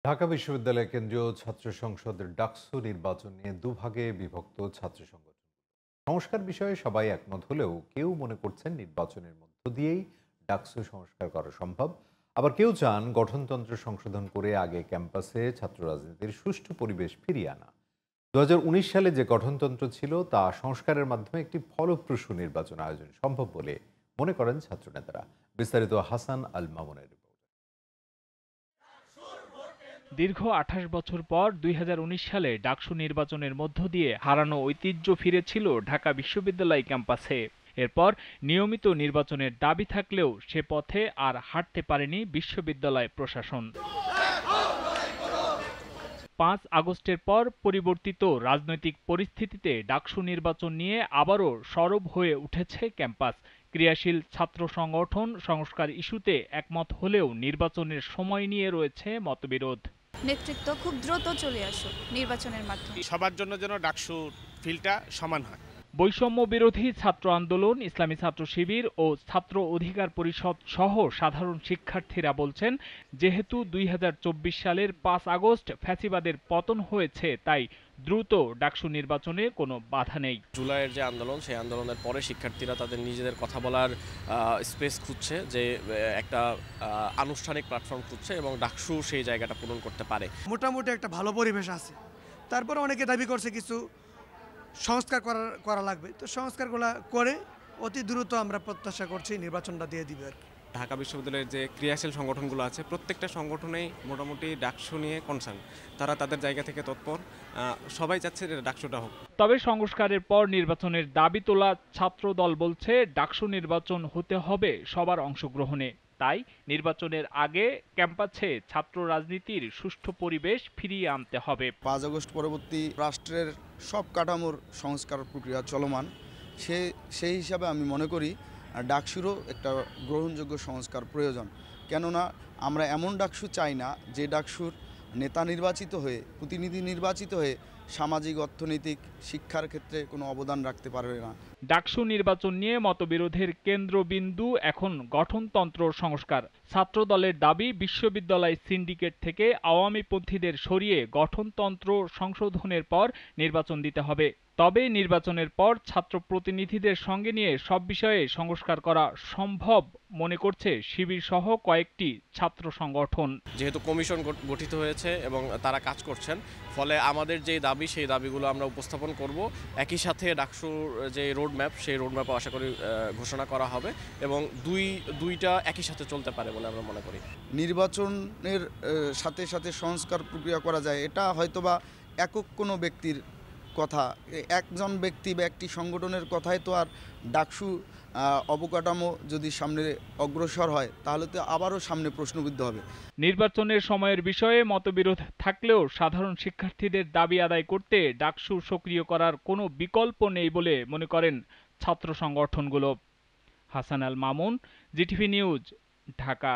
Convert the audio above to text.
ঢাকা বিশ্ববিদ্যালয় কেন্দ্রীয় ছাত্র সংসদের ডাকসু নির্বাচন নিয়ে দুভাগে বিভক্ত ছাত্র সংগঠন। সংস্কার বিষয়ে সবাই একমত হলেও কেউ মনে করছেন নির্বাচনের মধ্য দিয়েই ডাকসু সংস্কার করা সম্ভব। আবার কেউ চান গঠনতন্ত্র সংশোধন করে আগে ক্যাম্পাসে ছাত্র রাজনীতির সুষ্ঠু পরিবেশ ফিরিয়ে আনা। 2019 সালে যে গঠনতন্ত্র ছিল তা সংস্কারের মাধ্যমে একটি ফলপ্রসূ নির্বাচন আয়োজন সম্ভব বলে মনে করেন ছাত্রনেতারা। বিস্তারিত হাসান আল মামুনের রিপোর্ট। দীর্ঘ ২৮ বছর পর ২০১৯ সালে ডাকসু নির্বাচনের মধ্য দিয়ে হারানো ঐতিহ্য ফিরেছিল ঢাকা বিশ্ববিদ্যালয় ক্যাম্পাসে। এরপর নিয়মিত নির্বাচনের দাবি থাকলেও সে পথে আর হাঁটতে পারেনি বিশ্ববিদ্যালয় প্রশাসন। ৫ আগস্টের পর পরিবর্তিত রাজনৈতিক পরিস্থিতিতে ডাকসু নির্বাচন নিয়ে আবারও সরব হয়ে উঠেছে ক্যাম্পাস। ক্রিয়াশীল ছাত্র সংগঠন সংস্কার ইস্যুতে একমত হলেও নির্বাচনের সময় নিয়ে রয়েছে মতবিরোধ। নেতৃত্ব খুব দ্রুত চলে আসুক নির্বাচনের মাধ্যমে, সবার জন্য যেন ডাকসু ফিল্ডটা সমান হয়। বৈষম্য বিরোধী ছাত্র আন্দোলন, ইসলামী ছাত্র শিবির ও ছাত্র অধিকার পরিষদ সহ সাধারণ শিক্ষার্থীরা বলছেন, যেহেতু ২০২৪ সালের ৫ আগস্ট ফ্যাসিবাদের পতন হয়েছে, তাই দ্রুত ডাকসু নির্বাচনে কোনো বাধা নেই। জুলাইয়ের যে আন্দোলন, সেই আন্দোলনের পরে শিক্ষার্থীরা তাদের নিজেদের কথা বলার স্পেস খুঁজছে, যে একটা আনুষ্ঠানিক প্ল্যাটফর্ম খুঁজছে এবং ডাকসু সেই জায়গাটা পূরণ করতে পারে। মোটামুটি একটা ভালো পরিবেশ আছে। তারপরে অনেকে দাবি করছে কিছু সংস্কার করা লাগবে, তো সংস্কারগুলো করে অতি দ্রুত আমরা প্রত্যাশা করছি নির্বাচনটা দিয়ে দিবে আর কি। ঢাকা বিশ্ববিদ্যালয়ের যে ক্রিয়াশীল সংগঠনগুলো আছে, প্রত্যেকটা সংগঠনেই মোটামুটি ডাকসু নিয়ে কনসার্ন, তারা তাদের জায়গা থেকে তৎপর, সবাই চাচ্ছে যে ডাকসুটা হোক। তবে সংস্কারের পর নির্বাচনের দাবি তোলা ছাত্র দল বলছে, ডাকসু নির্বাচন হতে হবে সবার অংশগ্রহণে। তাই নির্বাচনের আগে ক্যাম্পাসে ছাত্র রাজনীতির সুষ্ঠু পরিবেশ ফিরিয়ে আনতে হবে। ৫ আগস্ট পরবর্তী রাষ্ট্রের সব কাঠামোর সংস্কার প্রক্রিয়া চলমান, সেই হিসাবে আমি মনে করি ডাকসুরও একটা গ্রহণযোগ্য সংস্কার প্রয়োজন। কেননা আমরা এমন ডাকসু চাই না যে ডাকসুর নেতা নির্বাচিত হয়ে, প্রতিনিধি নির্বাচিত হয়ে সামাজিক, অর্থনৈতিক, শিক্ষার ক্ষেত্রে কোনো অবদান রাখতে পারবে না। ডাকসু নির্বাচন নিয়ে মতবিরোধের কেন্দ্রবিন্দু এখন গঠনতন্ত্র সংস্কার। ছাত্র দলের দাবি, বিশ্ববিদ্যালয় সিন্ডিকেট থেকে আওয়ামীপন্থীদের সরিয়ে গঠনতন্ত্র সংশোধনের পর নির্বাচন দিতে হবে। তবে নির্বাচনের পর ছাত্র প্রতিনিধিদের সঙ্গে নিয়ে সব বিষয়ে সংস্কার করা সম্ভব মনে করছে শিবির সহ কয়েকটি ছাত্র সংগঠন। যেহেতু কমিশন গঠিত হয়েছে এবং তারা কাজ করছেন, ফলে আমাদের যে দাবি, সেই দাবিগুলো আমরা উপস্থাপন করব। একই সাথে ডাকসুর যে রোডম্যাপ, সেই রোডম্যাপও আশা করি ঘোষণা করা হবে এবং দুইটা একই সাথে চলতে পারে বলে আমরা মনে করি। নির্বাচনের সাথে সাথে সংস্কার প্রক্রিয়া করা যায়, এটা হয়তোবা একক কোনো ব্যক্তির কথা, একজন ব্যক্তি বা একটি সংগঠনের কথায় তো আর ডাকসু অবকাঠামো যদি সামনে অগ্রসর হয়, তাহলে তো আবারও সামনে প্রশ্নবিদ্ধ হবে। নির্বাচনের সময়ের বিষয়ে মতবিরোধ থাকলেও সাধারণ শিক্ষার্থীদের দাবি আদায় করতে ডাকসু সক্রিয় করার কোনো বিকল্প নেই বলে মনে করেন ছাত্র সংগঠনগুলো। Hasan Al Mamun, GTV news, Dhaka.